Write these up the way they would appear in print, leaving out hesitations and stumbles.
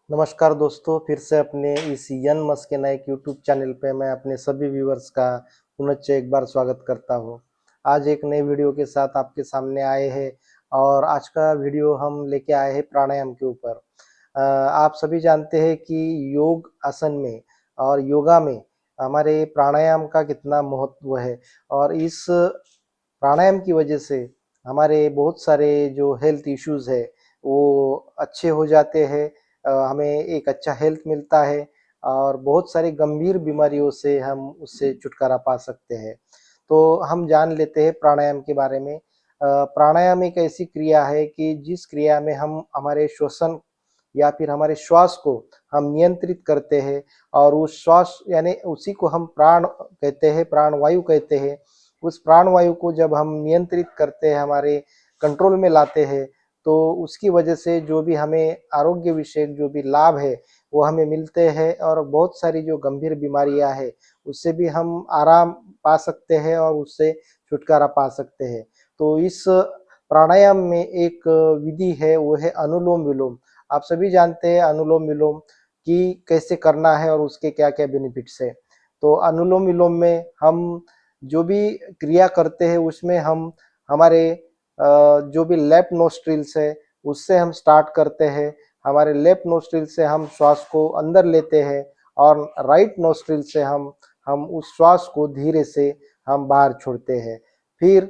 नमस्कार दोस्तों, फिर से अपने इस यन मस के नायक यूट्यूब चैनल पे मैं अपने सभी व्यूवर्स का पुनश्च एक बार स्वागत करता हूँ। आज एक नए वीडियो के साथ आपके सामने आए हैं और आज का वीडियो हम लेके आए हैं प्राणायाम के ऊपर। आप सभी जानते हैं कि योग आसन में और योगा में हमारे प्राणायाम का कितना महत्व है और इस प्राणायाम की वजह से हमारे बहुत सारे जो हेल्थ इश्यूज़ है वो अच्छे हो जाते हैं। हमें एक अच्छा हेल्थ मिलता है और बहुत सारी गंभीर बीमारियों से हम उससे छुटकारा पा सकते हैं। तो हम जान लेते हैं प्राणायाम के बारे में। प्राणायाम एक ऐसी क्रिया है कि जिस क्रिया में हम हमारे श्वसन या फिर हमारे श्वास को हम नियंत्रित करते हैं और उस श्वास यानी उसी को हम प्राण कहते हैं, प्राणवायु कहते हैं। उस प्राणवायु को जब हम नियंत्रित करते हैं, हमारे कंट्रोल में लाते हैं, तो उसकी वजह से जो भी हमें आरोग्य विषयक जो भी लाभ है वो हमें मिलते हैं और बहुत सारी जो गंभीर बीमारियां हैं उससे भी हम आराम पा सकते हैं और उससे छुटकारा पा सकते हैं। तो इस प्राणायाम में एक विधि है, वो है अनुलोम विलोम। आप सभी जानते हैं अनुलोम विलोम कि कैसे करना है और उसके क्या क्या बेनिफिट्स है। तो अनुलोम विलोम में हम जो भी क्रिया करते हैं उसमें हम हमारे जो भी लेफ्ट नोस्ट्रिल्स है उससे हम स्टार्ट करते हैं। हमारे लेफ्ट नोस्ट्रिल से हम श्वास को अंदर लेते हैं और राइट नोस्ट्रिल से हम उस श्वास को धीरे से हम बाहर छोड़ते हैं। फिर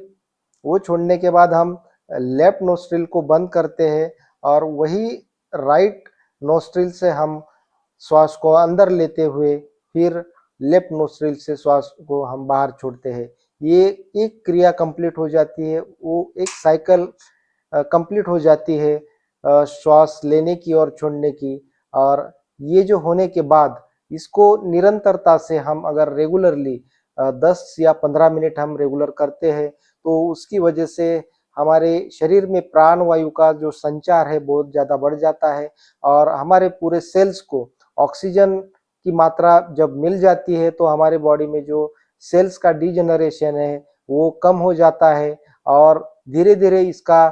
वो छोड़ने के बाद हम लेफ्ट नोस्ट्रिल को बंद करते हैं और वही राइट नोस्ट्रिल से हम श्वास को अंदर लेते हुए फिर लेफ्ट नोस्ट्रिल से श्वास को हम बाहर छोड़ते हैं। ये एक क्रिया कंप्लीट हो जाती है, वो एक साइकिल कंप्लीट हो जाती है श्वास लेने की और छोड़ने की। और ये जो होने के बाद इसको निरंतरता से हम अगर रेगुलरली 10 या 15 मिनट हम रेगुलर करते हैं तो उसकी वजह से हमारे शरीर में प्राण वायु का जो संचार है बहुत ज़्यादा बढ़ जाता है और हमारे पूरे सेल्स को ऑक्सीजन की मात्रा जब मिल जाती है तो हमारे बॉडी में जो सेल्स का डिजेनरेशन है वो कम हो जाता है। और धीरे धीरे इसका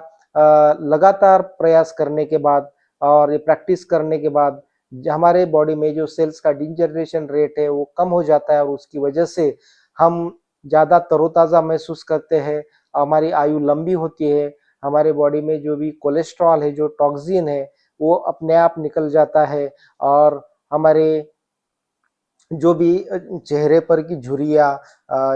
लगातार प्रयास करने के बाद और ये प्रैक्टिस करने के बाद हमारे बॉडी में जो सेल्स का डिजेनरेशन रेट है वो कम हो जाता है और उसकी वजह से हम ज़्यादा तरोताज़ा महसूस करते हैं, हमारी आयु लंबी होती है, हमारे बॉडी में जो भी कोलेस्ट्रॉल है, जो टॉक्सिन है वो अपने आप निकल जाता है और हमारे जो भी चेहरे पर की झुर्रियाँ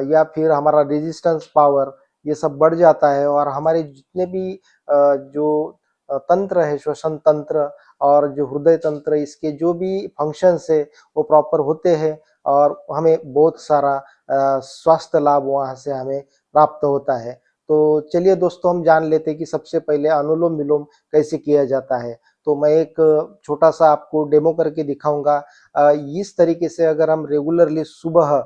या फिर हमारा रेजिस्टेंस पावर ये सब बढ़ जाता है और हमारे जितने भी जो तंत्र है, श्वसन तंत्र और जो हृदय तंत्र, इसके जो भी फंक्शंस है वो प्रॉपर होते हैं और हमें बहुत सारा स्वास्थ्य लाभ वहाँ से हमें प्राप्त होता है। तो चलिए दोस्तों, हम जान लेते हैं कि सबसे पहले अनुलोम विलोम कैसे किया जाता है। तो मैं एक छोटा सा आपको डेमो करके दिखाऊंगा। इस तरीके से अगर हम रेगुलरली सुबह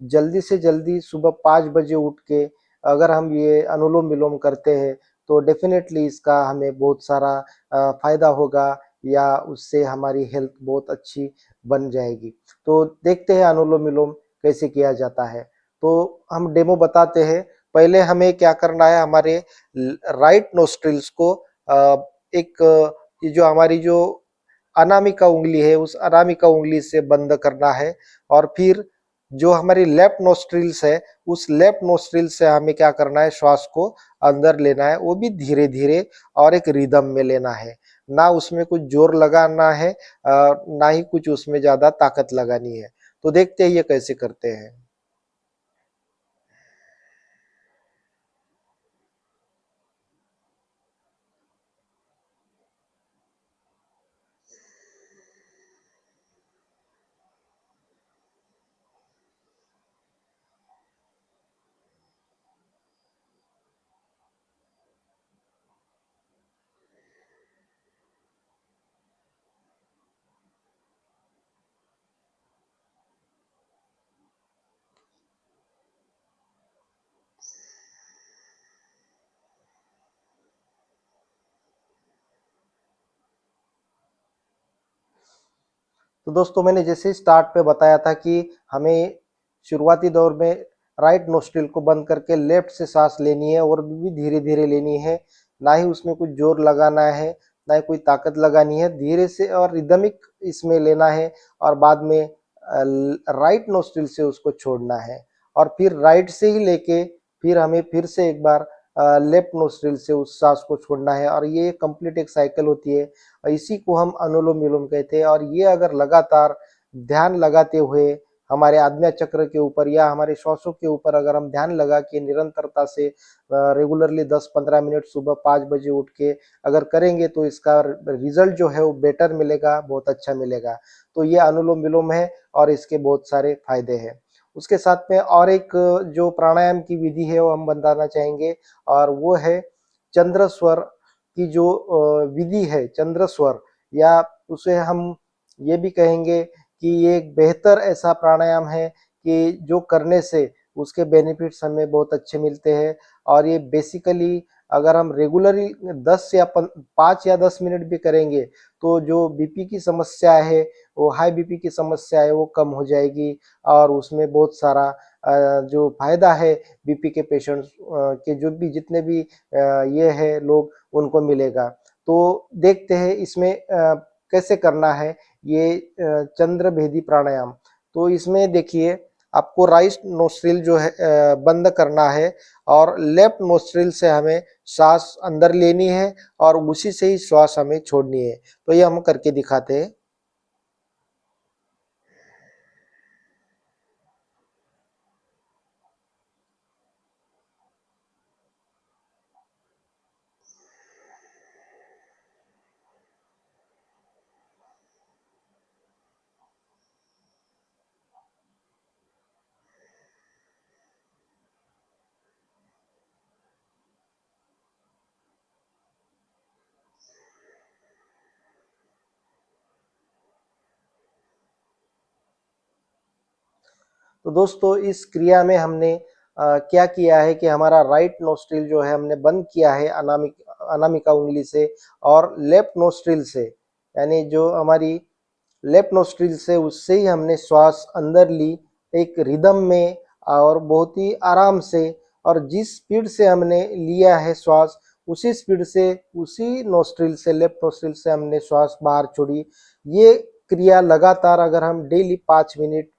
जल्दी से जल्दी सुबह 5 बजे उठ के अगर हम ये अनुलोम विलोम करते हैं तो डेफिनेटली इसका हमें बहुत सारा फायदा होगा या उससे हमारी हेल्थ बहुत अच्छी बन जाएगी। तो देखते हैं अनुलोम विलोम कैसे किया जाता है। तो हम डेमो बताते हैं। पहले हमें क्या करना है, हमारे राइट नोस्ट्रिल्स को एक ये जो हमारी जो अनामिका उंगली है उस अनामिका उंगली से बंद करना है और फिर जो हमारी लेफ्ट नोस्ट्रिल्स है उस लेफ्ट नोस्ट्रिल से हमें क्या करना है, श्वास को अंदर लेना है, वो भी धीरे धीरे और एक रिदम में लेना है। ना उसमें कुछ जोर लगाना है, ना ही कुछ उसमें ज्यादा ताकत लगानी है। तो देखते हैं ये कैसे करते हैं। तो दोस्तों, मैंने जैसे स्टार्ट पे बताया था कि हमें शुरुआती दौर में राइट नोस्ट्रिल को बंद करके लेफ्ट से सांस लेनी है और भी धीरे धीरे लेनी है, ना ही उसमें कुछ जोर लगाना है। ना ही कोई ताकत लगानी है, धीरे से और रिदमिक इसमें लेना है और बाद में राइट नोस्ट्रिल से उसको छोड़ना है और फिर राइट से ही लेके फिर हमें फिर से एक बार लेफ्ट नोस्ट्रिल से उस सांस को छोड़ना है और ये कंप्लीट एक साइकिल होती है। इसी को हम अनुलोम विलोम कहते हैं और ये अगर लगातार ध्यान लगाते हुए हमारे आज्ञा चक्र के ऊपर या हमारे श्वासों के ऊपर अगर हम ध्यान लगा के निरंतरता से रेगुलरली 10-15 मिनट सुबह 5 बजे उठ के अगर करेंगे तो इसका रिजल्ट जो है वो बेटर मिलेगा, बहुत अच्छा मिलेगा। तो ये अनुलोम विलोम है और इसके बहुत सारे फायदे हैं। उसके साथ में और एक जो प्राणायाम की विधि है वो हम बताना चाहेंगे और वो है चंद्र स्वर की जो विधि है, चंद्र स्वर, या उसे हम ये भी कहेंगे कि ये एक बेहतर ऐसा प्राणायाम है कि जो करने से उसके बेनिफिट्स हमें बहुत अच्छे मिलते हैं और ये बेसिकली अगर हम रेगुलरली 5 या 10 मिनट भी करेंगे तो जो बीपी की समस्या है, वो हाई बीपी की समस्या है, वो कम हो जाएगी और उसमें बहुत सारा जो फायदा है बीपी के पेशेंट्स के जो भी जितने भी ये है लोग उनको मिलेगा। तो देखते हैं इसमें कैसे करना है ये चंद्र भेदी प्राणायाम। तो इसमें देखिए आपको राइट नोस्ट्रिल जो है बंद करना है और लेफ्ट नोस्ट्रिल से हमें सांस अंदर लेनी है और उसी से ही श्वास हमें छोड़नी है। तो ये हम करके दिखाते हैं। तो दोस्तों इस क्रिया में हमने क्या किया है कि हमारा राइट नोस्ट्रिल जो है हमने बंद किया है अनामिका उंगली से और लेफ्ट नोस्ट्रिल से, यानी जो हमारी लेफ्ट नोस्ट्रिल से उससे ही हमने श्वास अंदर ली एक रिदम में और बहुत ही आराम से, और जिस स्पीड से हमने लिया है श्वास उसी स्पीड से उसी नोस्ट्रिल से लेफ्ट नोस्ट्रिल से हमने श्वास बाहर छोड़ी। ये क्रिया लगातार अगर हम डेली 5 मिनट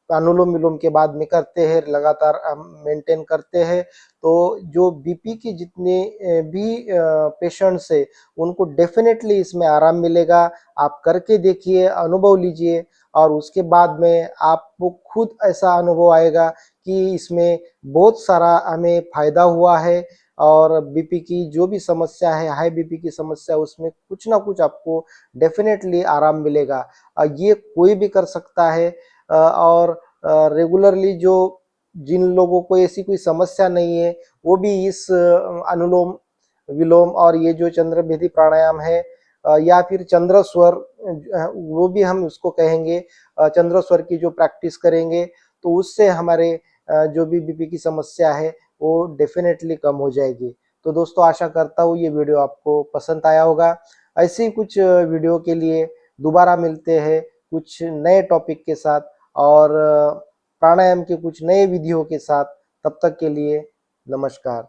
अनुलोम विलोम के बाद में करते हैं, लगातार हम मेंटेन करते हैं, तो जो बीपी की जितने भी पेशेंट्स है उनको डेफिनेटली इसमें आराम मिलेगा। आप करके देखिए, अनुभव लीजिए और उसके बाद में आपको खुद ऐसा अनुभव आएगा कि इसमें बहुत सारा हमें फायदा हुआ है और बीपी की जो भी समस्या है, हाई बीपी की समस्या, उसमें कुछ ना कुछ आपको डेफिनेटली आराम मिलेगा। ये कोई भी कर सकता है और रेगुलरली जो जिन लोगों को ऐसी कोई समस्या नहीं है वो भी इस अनुलोम विलोम और ये जो चंद्र भेदी प्राणायाम है या फिर चंद्र स्वर, वो भी हम उसको कहेंगे, चंद्र स्वर की जो प्रैक्टिस करेंगे तो उससे हमारे जो भी बीपी की समस्या है वो डेफिनेटली कम हो जाएगी। तो दोस्तों आशा करता हूँ ये वीडियो आपको पसंद आया होगा। ऐसे ही कुछ वीडियो के लिए दोबारा मिलते हैं कुछ नए टॉपिक के साथ और प्राणायाम के कुछ नए विधियों के साथ। तब तक के लिए नमस्कार।